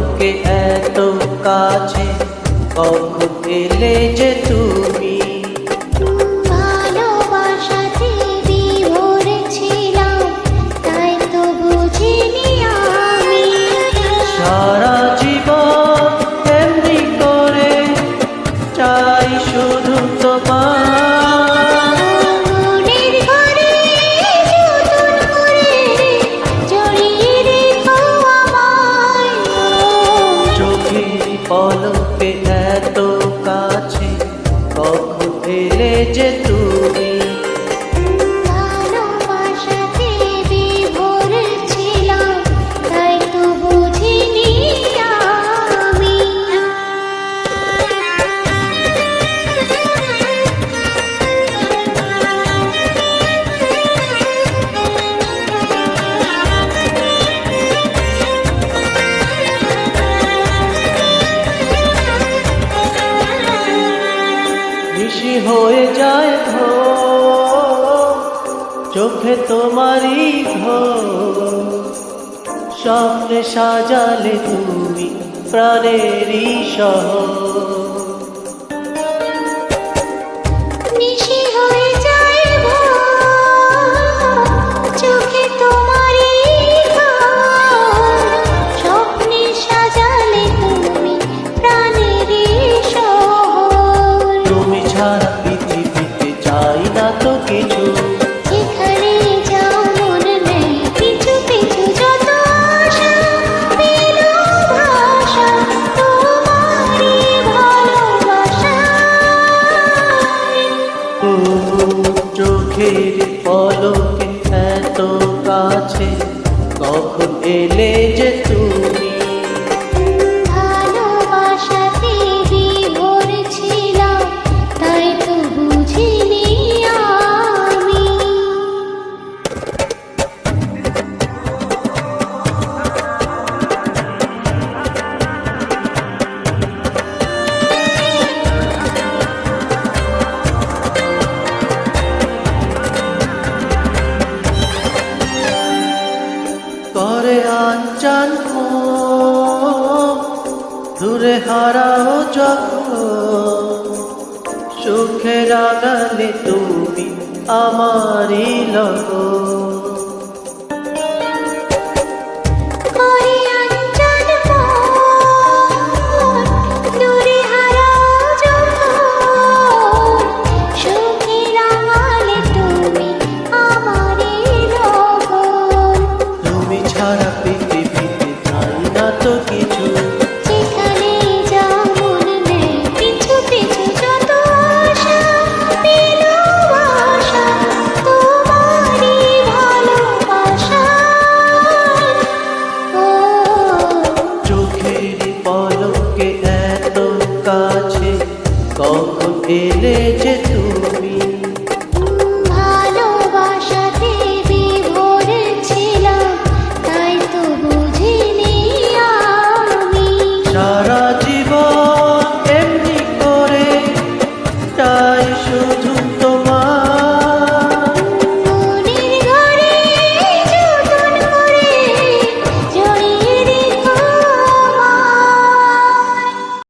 পলকে এত কাছে, কখন এলে যে তুমি। ভালোবাসাতে বিভোর ছিলাম, তাই তো বুঝিনি আমি। সারা জীবন এমনি করে চাই শুধু তোমার। মনের ঘরে যতন করে জড়িয়ে রেখো আমায়। চোখের পলকে এত কাছে, কখন এলে যে তুমি। ভালোবাসাতে বিভোর ছিলাম, তাই তো বুঝিনি আমি। নিশি হয়ে যায় ভোর, চোখে তোমারই ঘোর। স্বপ্নে সাজালে তুমি প্রাণেরই শহর। নিশি হয়ে যায় ভোর, চোখে তোমারই ঘর। স্বপ্নে সাজালে তুমি প্রাণেরই শহর। তুমি ছাড়া পৃথিবীতে চাই না তো কিছু। যেখানে যাও মন নেই পিছু পিছু, যত আশা পেল ভাষা তোমারই ভালোবাসায়। চোখের পলকে এত কাছে, কখন এলে যে তুমি। ভালোবাসাতে বিভোর ছিলাম, তাই তো বুঝিনি আমি। করে আঞ্চান দূরে হারাও যখন, সুখে রাগালে তুমি আমারই লগন।